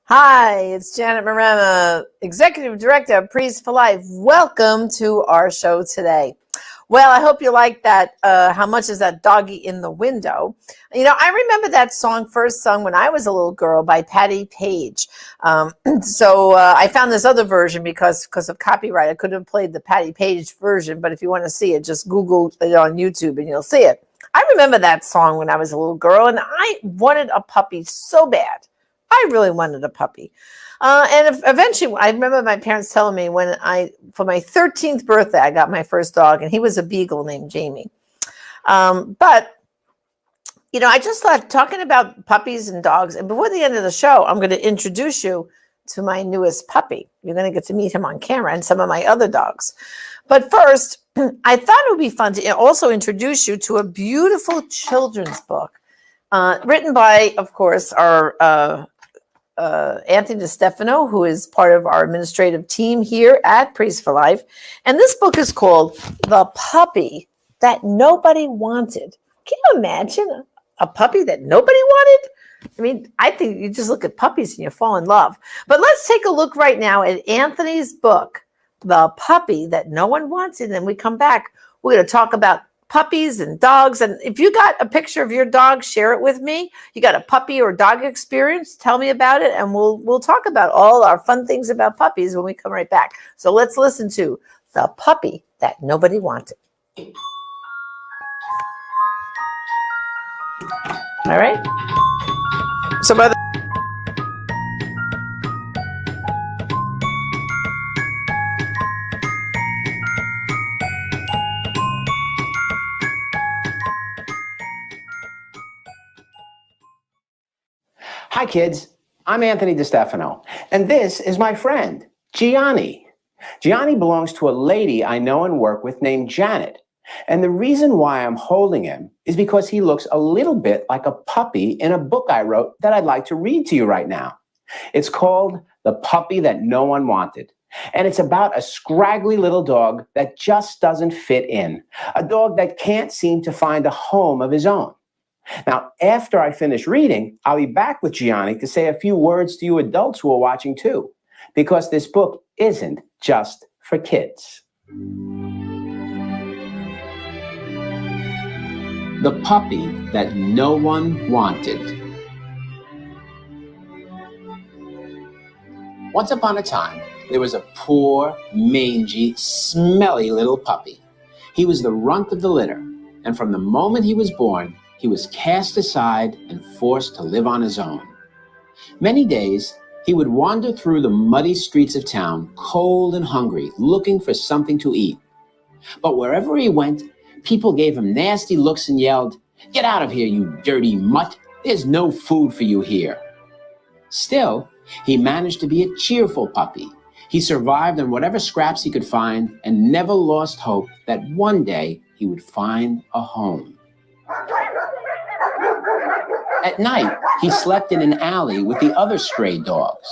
Hi, it's Janet Morena, Executive Director of Priest for Life. Welcome to our show today. Well, I hope you like that. How much is that doggy in the window? You know, I remember that song first sung when I was a little girl by Patti Page. So I found this other version because of copyright. I couldn't have played the Patti Page version, but if you want to see it, just Google it on YouTube and you'll see it. I remember that song when I was a little girl, and I wanted a puppy so bad. I really wanted a puppy. And eventually, I remember my parents telling me for my 13th birthday, I got my first dog, and he was a beagle named Jamie. But, you know, I just thought talking about puppies and dogs, and before the end of the show, I'm going to introduce you to my newest puppy. You're going to get to meet him on camera and some of my other dogs. But first, I thought it would be fun to also introduce you to a beautiful children's book written by, of course, our Anthony DiStefano, who is part of our administrative team here at Priest for Life. And this book is called The Puppy That Nobody Wanted. Can you imagine a puppy that nobody wanted? I mean, I think you just look at puppies and you fall in love. But let's take a look right now at Anthony's book, The Puppy That No One Wanted. And then we come back, we're going to talk about puppies and dogs. And if you got a picture of your dog, share it with me. You got a puppy or dog experience, tell me about it, and we'll talk about all our fun things about puppies when we come right back. So let's listen to The Puppy That Nobody Wanted. All right. So by the Hi, kids. I'm Anthony DiStefano, and this is my friend, Gianni. Gianni belongs to a lady I know and work with named Janet, and the reason why I'm holding him is because he looks a little bit like a puppy in a book I wrote that I'd like to read to you right now. It's called The Puppy That No One Wanted, and it's about a scraggly little dog that just doesn't fit in, a dog that can't seem to find a home of his own. Now, after I finish reading, I'll be back with Gianni to say a few words to you adults who are watching too, because this book isn't just for kids. The Puppy That No One Wanted. Once upon a time, there was a poor, mangy, smelly little puppy. He was the runt of the litter, and from the moment he was born, he was cast aside and forced to live on his own. Many days, he would wander through the muddy streets of town, cold and hungry, looking for something to eat. But wherever he went, people gave him nasty looks and yelled, "Get out of here, you dirty mutt! There's no food for you here." Still, he managed to be a cheerful puppy. He survived on whatever scraps he could find and never lost hope that one day he would find a home. At night, he slept in an alley with the other stray dogs.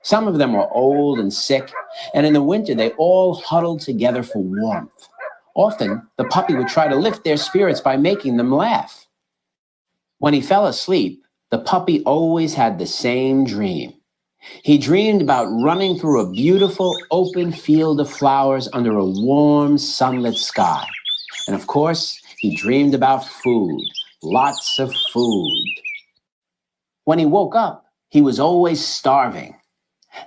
Some of them were old and sick, and in the winter they all huddled together for warmth. Often, the puppy would try to lift their spirits by making them laugh. When he fell asleep, the puppy always had the same dream. He dreamed about running through a beautiful open field of flowers under a warm, sunlit sky. And of course, he dreamed about food, lots of food. When he woke up, he was always starving.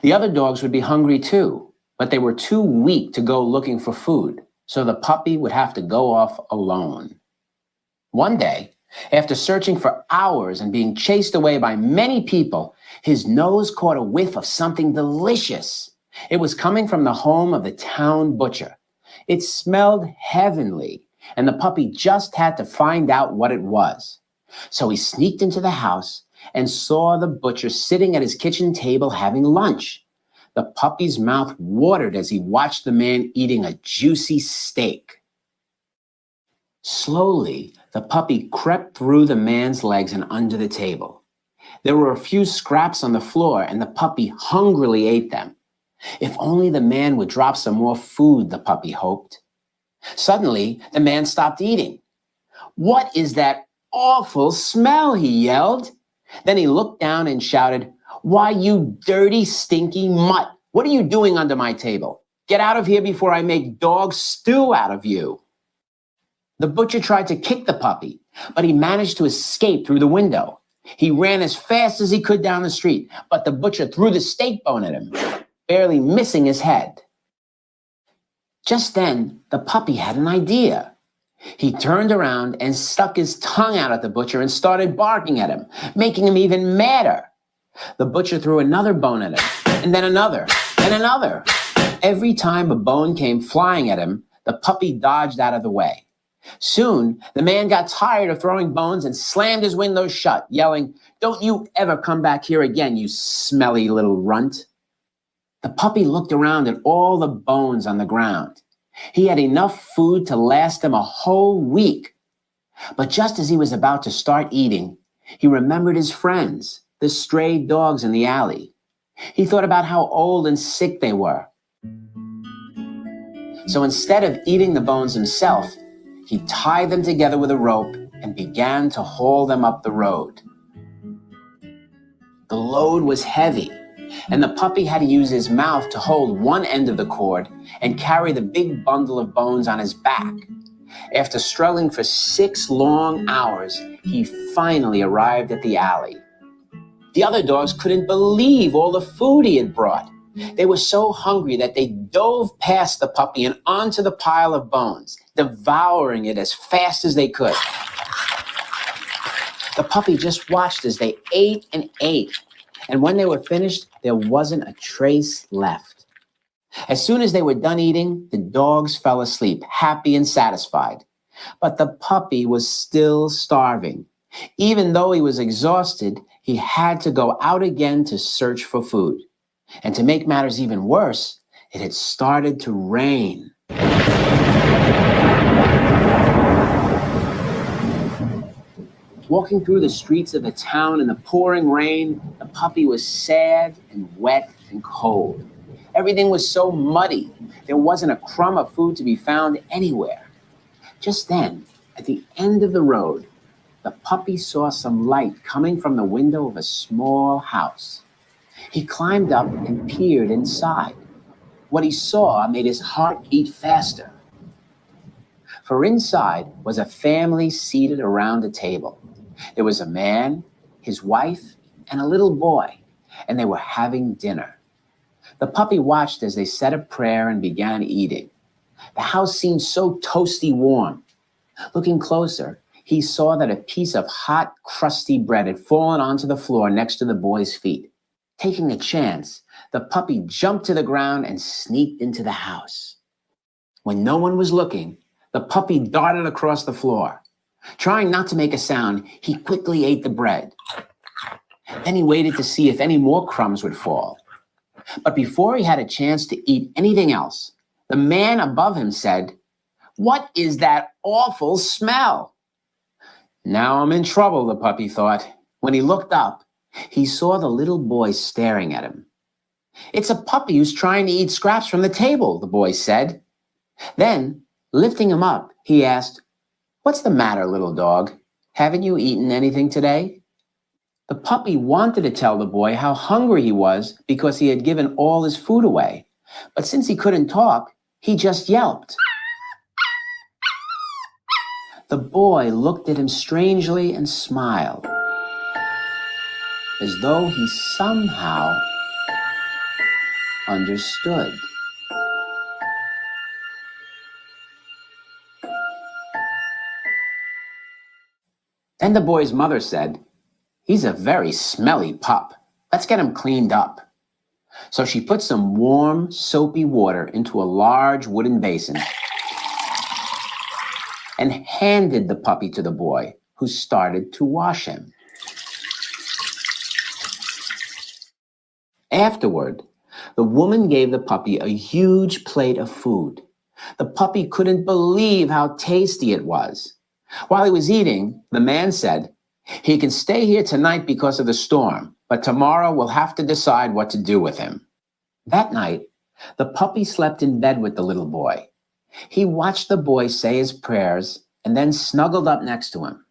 The other dogs would be hungry too, but they were too weak to go looking for food, so the puppy would have to go off alone. One day, after searching for hours and being chased away by many people, his nose caught a whiff of something delicious. It was coming from the home of the town butcher. It smelled heavenly, and the puppy just had to find out what it was. So he sneaked into the house and saw the butcher sitting at his kitchen table having lunch. The puppy's mouth watered as he watched the man eating a juicy steak. Slowly, the puppy crept through the man's legs and under the table. There were a few scraps on the floor, and the puppy hungrily ate them. If only the man would drop some more food, the puppy hoped. Suddenly, the man stopped eating. "What is that awful smell?" he yelled. Then he looked down and shouted, "Why, you dirty, stinky mutt! What are you doing under my table? Get out of here before I make dog stew out of you." The butcher tried to kick the puppy, but he managed to escape through the window. He ran as fast as he could down the street, but the butcher threw the steak bone at him, barely missing his head. Just then, the puppy had an idea. He turned around and stuck his tongue out at the butcher and started barking at him, making him even madder. The butcher threw another bone at him, and then another, and another. Every time a bone came flying at him, the puppy dodged out of the way. Soon, the man got tired of throwing bones and slammed his windows shut, yelling, "Don't you ever come back here again, you smelly little runt." The puppy looked around at all the bones on the ground. He had enough food to last him a whole week. But just as he was about to start eating, he remembered his friends, the stray dogs in the alley. He thought about how old and sick they were. So instead of eating the bones himself, he tied them together with a rope and began to haul them up the road. The load was heavy, and the puppy had to use his mouth to hold one end of the cord and carry the big bundle of bones on his back. After struggling for 6 long hours, he finally arrived at the alley. The other dogs couldn't believe all the food he had brought. They were so hungry that they dove past the puppy and onto the pile of bones, devouring it as fast as they could. The puppy just watched as they ate and ate, and when they were finished, there wasn't a trace left. As soon as they were done eating, the dogs fell asleep, happy and satisfied. But the puppy was still starving. Even though he was exhausted, he had to go out again to search for food. And to make matters even worse, it had started to rain. Walking through the streets of the town in the pouring rain, the puppy was sad and wet and cold. Everything was so muddy. There wasn't a crumb of food to be found anywhere. Just then, at the end of the road, the puppy saw some light coming from the window of a small house. He climbed up and peered inside. What he saw made his heart beat faster. For inside was a family seated around a table. There was a man, his wife, and a little boy, and they were having dinner. The puppy watched as they said a prayer and began eating. The house seemed so toasty warm. Looking closer, he saw that a piece of hot, crusty bread had fallen onto the floor next to the boy's feet. Taking a chance, the puppy jumped to the ground and sneaked into the house. When no one was looking, the puppy darted across the floor. Trying not to make a sound, he quickly ate the bread. Then he waited to see if any more crumbs would fall. But before he had a chance to eat anything else, the man above him said, "What is that awful smell?" Now I'm in trouble, the puppy thought. When he looked up, he saw the little boy staring at him. "It's a puppy who's trying to eat scraps from the table," the boy said. Then, lifting him up, he asked, "What's the matter, little dog? Haven't you eaten anything today?" The puppy wanted to tell the boy how hungry he was because he had given all his food away. But since he couldn't talk, he just yelped. The boy looked at him strangely and smiled, as though he somehow understood. Then the boy's mother said, "He's a very smelly pup. Let's get him cleaned up." So she put some warm, soapy water into a large wooden basin and handed the puppy to the boy, who started to wash him. Afterward, the woman gave the puppy a huge plate of food. The puppy couldn't believe how tasty it was. While he was eating, the man said, "He can stay here tonight because of the storm, but tomorrow we'll have to decide what to do with him." That night, the puppy slept in bed with the little boy. He watched the boy say his prayers and then snuggled up next to him.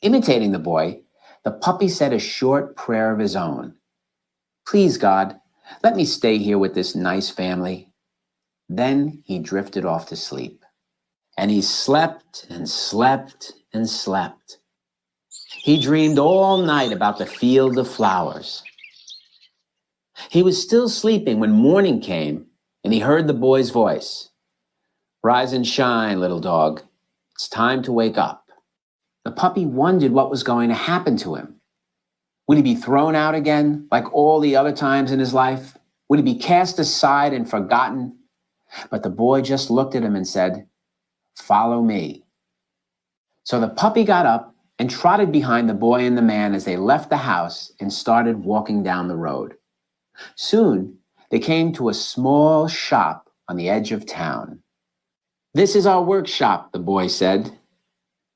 Imitating the boy, the puppy said a short prayer of his own. "Please, God, let me stay here with this nice family." Then he drifted off to sleep. And he slept and slept and slept. He dreamed all night about the field of flowers. He was still sleeping when morning came and he heard the boy's voice. "Rise and shine, little dog. It's time to wake up." The puppy wondered what was going to happen to him. Would he be thrown out again like all the other times in his life? Would he be cast aside and forgotten? But the boy just looked at him and said, "Follow me." So the puppy got up and trotted behind the boy and the man as they left the house and started walking down the road. Soon, they came to a small shop on the edge of town. "This is our workshop," the boy said.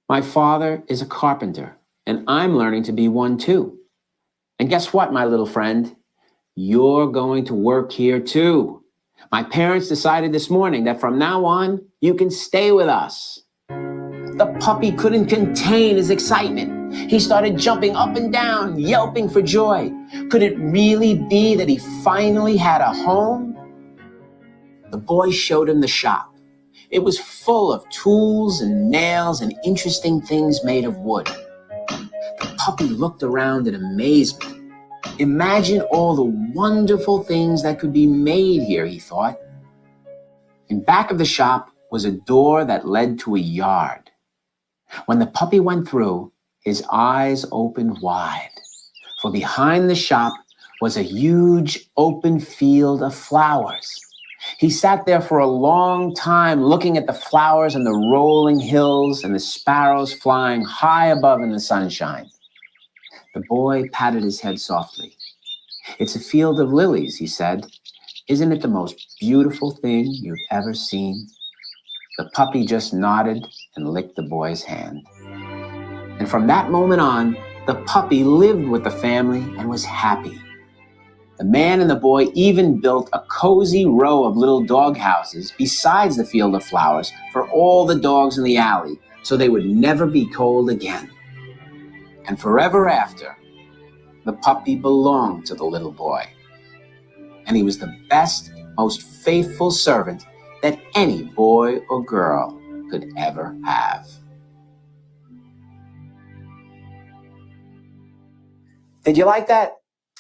"My father is a carpenter, and I'm learning to be one too. And guess what, my little friend? You're going to work here too. My parents decided this morning that from now on, you can stay with us." The puppy couldn't contain his excitement. He started jumping up and down, yelping for joy. Could it really be that he finally had a home? The boy showed him the shop. It was full of tools and nails and interesting things made of wood. The puppy looked around in amazement. Imagine all the wonderful things that could be made here, he thought. In back of the shop was a door that led to a yard. When the puppy went through, his eyes opened wide, for behind the shop was a huge open field of flowers. He sat there for a long time looking at the flowers and the rolling hills and the sparrows flying high above in the sunshine. The boy patted his head softly. "It's a field of lilies," he said. "Isn't it the most beautiful thing you've ever seen?" The puppy just nodded and licked the boy's hand. And from that moment on, the puppy lived with the family and was happy. The man and the boy even built a cozy row of little dog houses besides the field of flowers for all the dogs in the alley, so they would never be cold again. And forever after, the puppy belonged to the little boy. And he was the best, most faithful servant that any boy or girl could ever have. Did you like that?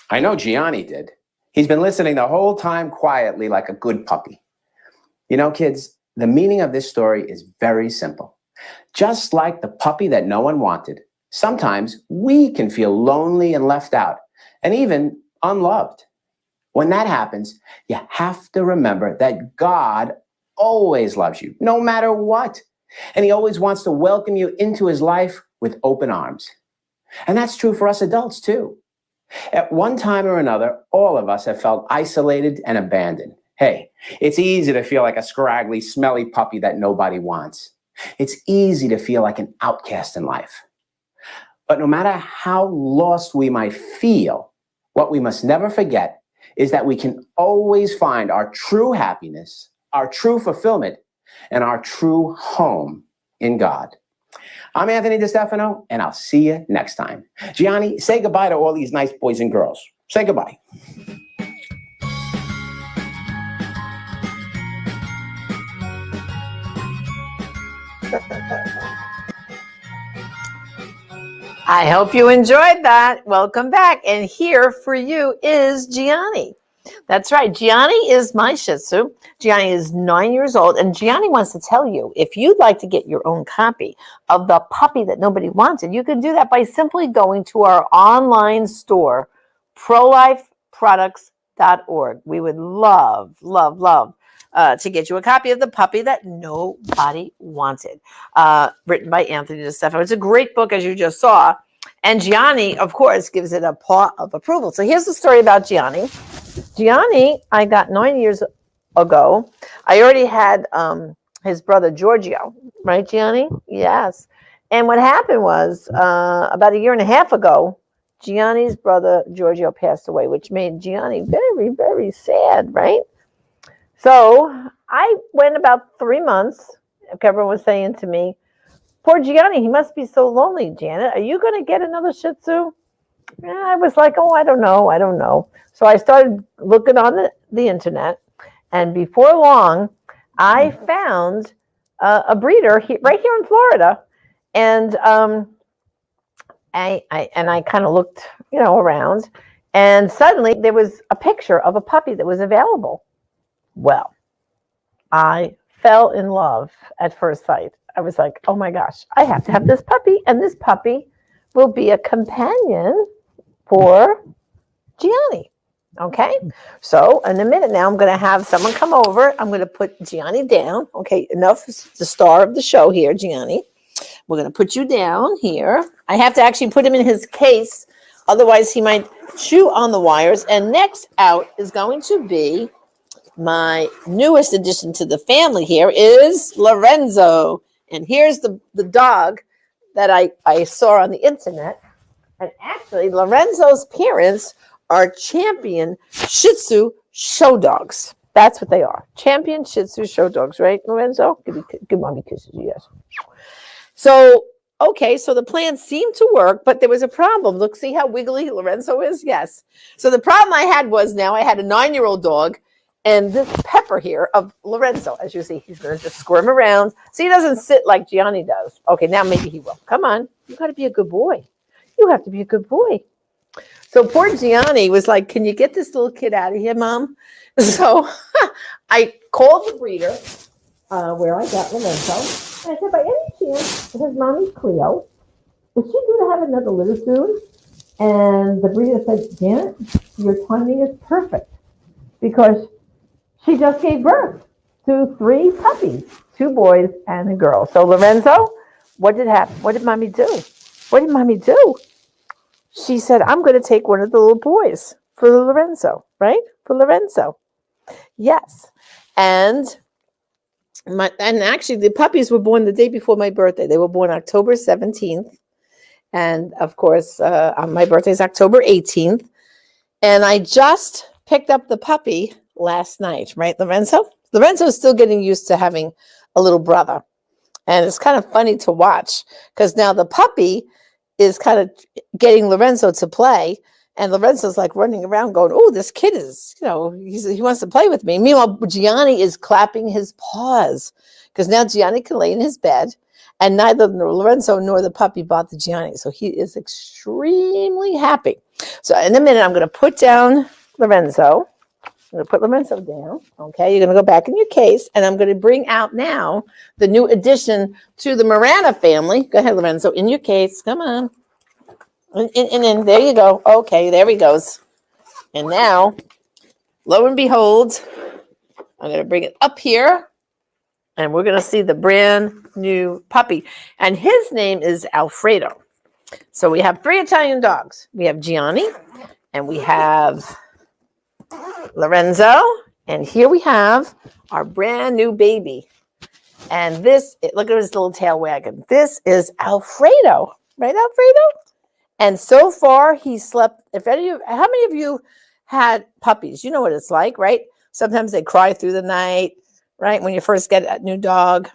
I know Gianni did. He's been listening the whole time quietly like a good puppy. You know, kids, the meaning of this story is very simple. Just like the puppy that no one wanted, sometimes we can feel lonely and left out, and even unloved. When that happens, you have to remember that God always loves you, no matter what. And he always wants to welcome you into his life with open arms. And that's true for us adults too. At one time or another, all of us have felt isolated and abandoned. Hey, it's easy to feel like a scraggly, smelly puppy that nobody wants. It's easy to feel like an outcast in life. But no matter how lost we might feel, what we must never forget is that we can always find our true happiness, our true fulfillment, and our true home in God. I'm Anthony DeStefano, and I'll see you next time. Gianni, say goodbye to all these nice boys and girls. Say goodbye. I hope you enjoyed that. Welcome back. And here for you is Gianni. That's right. Gianni is my Shih Tzu. Gianni is 9 years old. And Gianni wants to tell you, if you'd like to get your own copy of The Puppy That Nobody Wanted, you can do that by simply going to our online store, prolifeproducts.org. We would love, love, love to get you a copy of The Puppy That Nobody Wanted, written by Anthony DeStefano. It's a great book, as you just saw. And Gianni, of course, gives it a paw of approval. So here's the story about Gianni. Gianni, I got 9 years ago. I already had his brother Giorgio, right, Gianni? Yes. And what happened was about a year and a half ago, Gianni's brother Giorgio passed away, which made Gianni very, very sad, right? So I went about 3 months. Everyone was saying to me, poor Gianni, he must be so lonely, Janet. Are you going to get another Shih Tzu? And I was like, oh, I don't know. So I started looking on the internet. And before long, I found a breeder right here in Florida. And I kind of looked, around. And suddenly there was a picture of a puppy that was available. Well, I fell in love at first sight. I was like, oh my gosh, I have to have this puppy, and this puppy will be a companion for Gianni. Okay, so in a minute now, I'm going to have someone come over. I'm going to put Gianni down. Okay, enough. The star of the show here, Gianni. We're going to put you down here. I have to actually put him in his case. Otherwise, he might chew on the wires. And next out is going to be my newest addition to the family here is Lorenzo. And here's the dog that I saw on the internet. And actually, Lorenzo's parents are champion Shih Tzu show dogs. That's what they are. Champion Shih Tzu show dogs, right, Lorenzo? Give mommy kisses, yes. So, okay, so the plan seemed to work, but there was a problem. Look, see how wiggly Lorenzo is? Yes. So the problem I had was now I had a 9-year-old dog and this Pepper here of Lorenzo. As you see, he's going to just squirm around. So he doesn't sit like Gianni does. Okay, now maybe he will. Come on. You got to be a good boy. You have to be a good boy. So poor Gianni was like, can you get this little kid out of here, Mom? So I called the breeder where I got Lorenzo. And I said, by any chance, his mommy's Cleo, is she going to have another litter soon? And the breeder said, Janet, your timing is perfect because she just gave birth to 3 puppies, 2 boys and a girl. So Lorenzo, what did happen? What did Mommy do? What did Mommy do? She said, I'm going to take one of the little boys for Lorenzo, right? For Lorenzo. Yes. And actually the puppies were born the day before my birthday. They were born October 17th. And of course, my birthday is October 18th. And I just picked up the puppy last night, right, Lorenzo? Lorenzo is still getting used to having a little brother. And it's kind of funny to watch because now the puppy is kind of getting Lorenzo to play. And Lorenzo's like running around going, oh, this kid is, he wants to play with me. Meanwhile, Gianni is clapping his paws because now Gianni can lay in his bed and neither Lorenzo nor the puppy bother Gianni. So he is extremely happy. So in a minute, I'm going to put down Lorenzo. I'm going to put Lorenzo down. Okay, you're going to go back in your case and I'm going to bring out now the new addition to the Marana family. Go ahead, Lorenzo, in your case. Come on. And there you go. Okay, there he goes. And now, lo and behold, I'm going to bring it up here and we're going to see the brand new puppy. And his name is Alfredo. So we have 3 Italian dogs. We have Gianni and we have Lorenzo. And here we have our brand new baby. And look at his little tail wagging. This is Alfredo. Right, Alfredo? And so far, he slept. How many of you had puppies? You know what it's like, right? Sometimes they cry through the night, right? When you first get a new dog.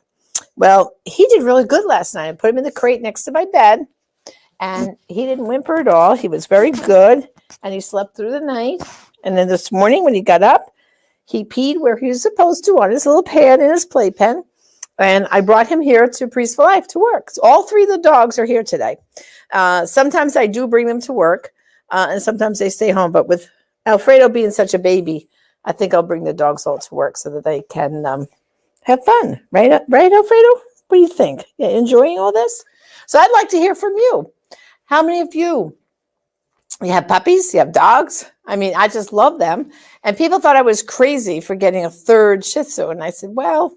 Well, he did really good last night. I put him in the crate next to my bed, and he didn't whimper at all. He was very good, and he slept through the night. And then this morning, when he got up, he peed where he was supposed to on his little pad in his playpen. And I brought him here to Priest for Life to work. So all 3 of the dogs are here today. Sometimes I do bring them to work, and sometimes they stay home. But with Alfredo being such a baby, I think I'll bring the dogs all to work so that they can have fun. Right, Alfredo? What do you think? Yeah, enjoying all this? So I'd like to hear from you. How many of you have puppies? You have dogs? I mean, I just love them. And people thought I was crazy for getting a 3rd Shih Tzu. And I said, well,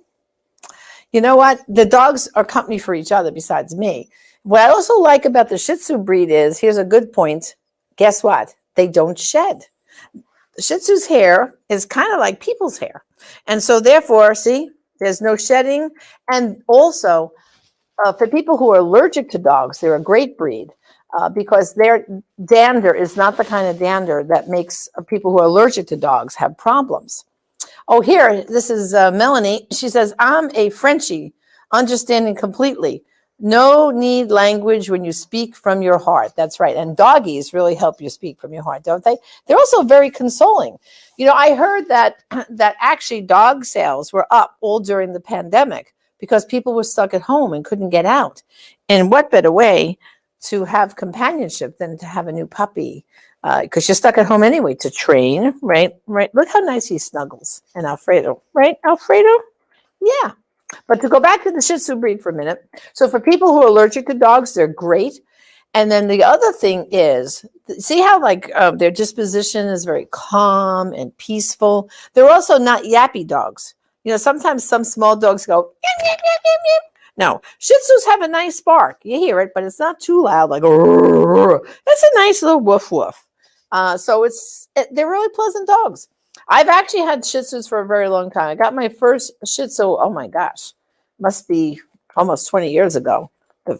you know what? The dogs are company for each other besides me. What I also like about the Shih Tzu breed is, here's a good point. Guess what? They don't shed. Shih Tzu's hair is kind of like people's hair. And so therefore, see, there's no shedding. And also, for people who are allergic to dogs, they're a great breed because their dander is not the kind of dander that makes people who are allergic to dogs have problems. Oh, here, this is Melanie. She says, I'm a Frenchie, understanding completely. No need language when you speak from your heart. That's right. And doggies really help you speak from your heart, don't they? They're also very consoling. You know, I heard that actually dog sales were up all during the pandemic because people were stuck at home and couldn't get out. And what better way to have companionship than to have a new puppy? Because you're stuck at home anyway, to train, right? Right. Look how nice he snuggles. And Alfredo, right? Alfredo? Yeah. But to go back to the Shih Tzu breed for a minute. So for people who are allergic to dogs, they're great. And then the other thing is, see how like their disposition is very calm and peaceful. They're also not yappy dogs. You know, sometimes some small dogs go, yip, yip, yip, yip, yip. No, Shih Tzus have a nice bark. You hear it, but it's not too loud. Like, it's a nice little woof woof. So they're really pleasant dogs. I've actually had Shih Tzus for a very long time. I got my first Shih Tzu, oh my gosh, must be almost 20 years ago.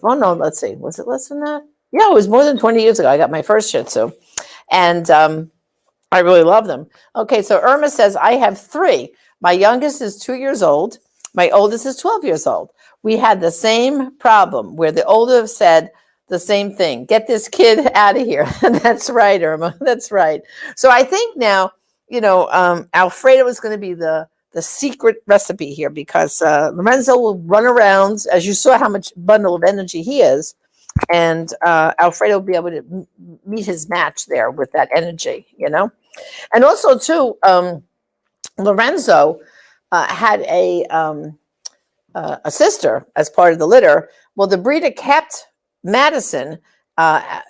Oh no, let's see, was it less than that? Yeah, it was more than 20 years ago. I got my first Shih Tzu, and I really love them. Okay, so Irma says, I have 3. My youngest is 2 years old. My oldest is 12 years old. We had the same problem where the older said the same thing. Get this kid out of here. That's right, Irma. That's right. So I think now, you know, Alfredo is going to be the secret recipe here because Lorenzo will run around, as you saw how much bundle of energy he is, and Alfredo will be able to meet his match there with that energy, you know. And also, too, Lorenzo had a sister as part of the litter. Well, the breeder kept Madison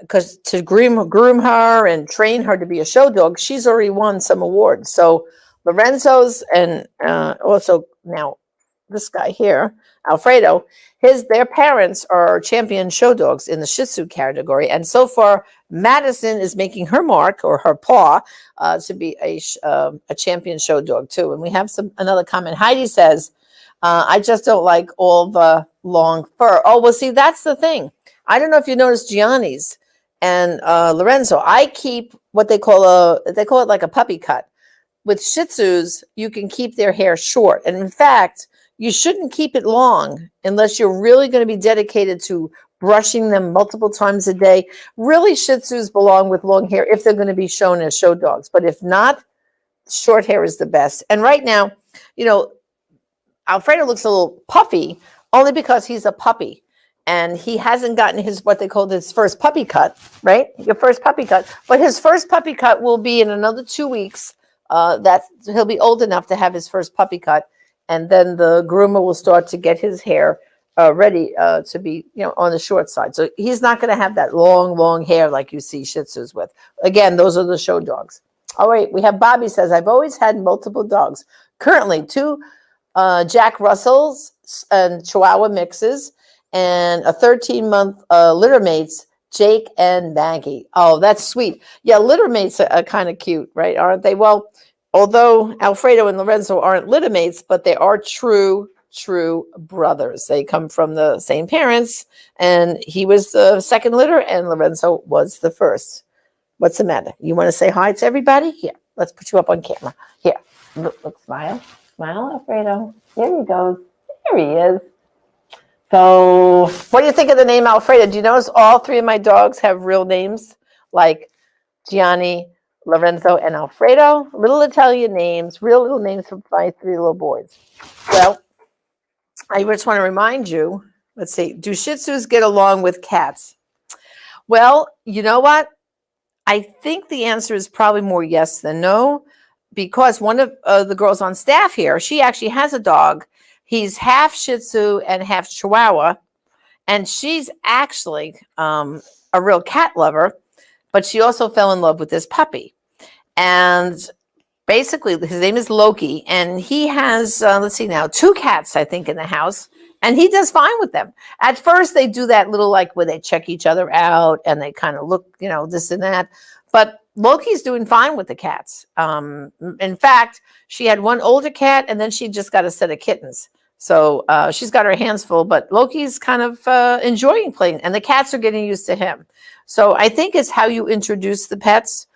because to groom her and train her to be a show dog. She's already won some awards. So Lorenzo's and also now this guy here, Alfredo, their parents are champion show dogs in the Shih Tzu category. And so far, Madison is making her mark or her paw to be a champion show dog too. And we have another comment. Heidi says, I just don't like all the long fur. Oh, well, see, that's the thing. I don't know if you noticed Gianni's and Lorenzo. I keep what they call it like a puppy cut. With Shih Tzus, you can keep their hair short. And in fact, you shouldn't keep it long unless you're really going to be dedicated to brushing them multiple times a day. Really, Shih Tzus belong with long hair if they're going to be shown as show dogs. But if not, short hair is the best. And right now, you know, Alfredo looks a little puffy only because he's a puppy and he hasn't gotten what they call his first puppy cut, right? Your first puppy cut. But his first puppy cut will be in another 2 weeks. That he'll be old enough to have his first puppy cut. And then the groomer will start to get his hair ready to be, you know, on the short side. So he's not going to have that long hair like you see Shih Tzus with. Again, those are the show dogs. All right, we have Bobby says, I've always had multiple dogs. Currently, 2 Jack Russells and Chihuahua mixes and a 13-month litter mates, Jake and Maggie. Oh, that's sweet. Yeah, litter mates are kind of cute, right? Aren't they? Well, although Alfredo and Lorenzo aren't litter mates, but they are true brothers. They come from the same parents, and he was the second litter, and Lorenzo was the first. What's the matter? You want to say hi to everybody? Here, let's put you up on camera. Here, look, smile. Smile, Alfredo. There he goes. There he is. So, what do you think of the name Alfredo? Do you notice all 3 of my dogs have real names? Like Gianni, Lorenzo, and Alfredo. Little Italian names, real little names from my 3 little boys. Well, I just want to remind you, let's see, do Shih Tzus get along with cats? Well, you know what? I think the answer is probably more yes than no, because one of the girls on staff here, she actually has a dog. He's half Shih Tzu and half Chihuahua, and she's actually a real cat lover, but she also fell in love with this puppy. And basically, his name is Loki, and he has, let's see now, 2 cats, I think, in the house, and he does fine with them. At first, they do that little, like, where they check each other out, and they kind of look, you know, this and that. But Loki's doing fine with the cats. In fact, she had one older cat, and then she just got a set of kittens. So she's got her hands full, but Loki's kind of enjoying playing, and the cats are getting used to him. So I think it's how you introduce the pets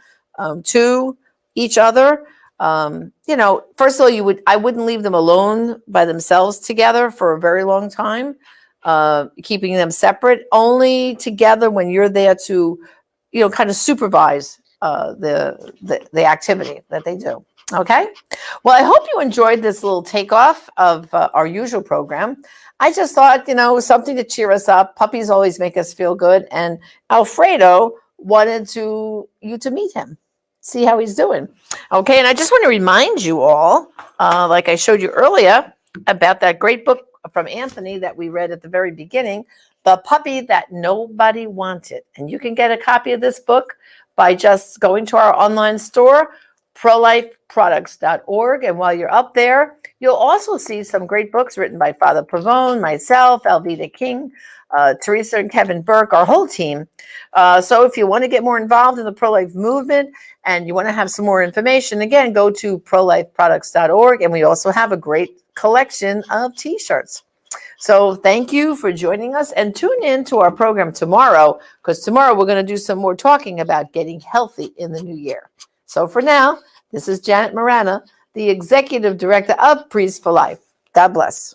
to each other. First of all, I wouldn't leave them alone by themselves together for a very long time. Keeping them separate, only together when you're there to, kind of supervise the activity that they do. Okay. Well, I hope you enjoyed this little takeoff of our usual program. I just thought, something to cheer us up. Puppies always make us feel good. And Alfredo wanted you to meet him, see how he's doing. Okay. And I just want to remind you all, like I showed you earlier, about that great book from Anthony that we read at the very beginning, The Puppy That Nobody Wanted. And you can get a copy of this book by just going to our online store, prolifeproducts.org. And while you're up there, you'll also see some great books written by Father Pavone, myself, Alveda King, Teresa and Kevin Burke, our whole team. So if you want to get more involved in the pro-life movement and you want to have some more information, again, go to prolifeproducts.org. And we also have a great collection of t-shirts. So thank you for joining us, and tune in to our program tomorrow, because tomorrow we're going to do some more talking about getting healthy in the new year. So for now, this is Janet Marana, the Executive Director of Priests for Life. God bless.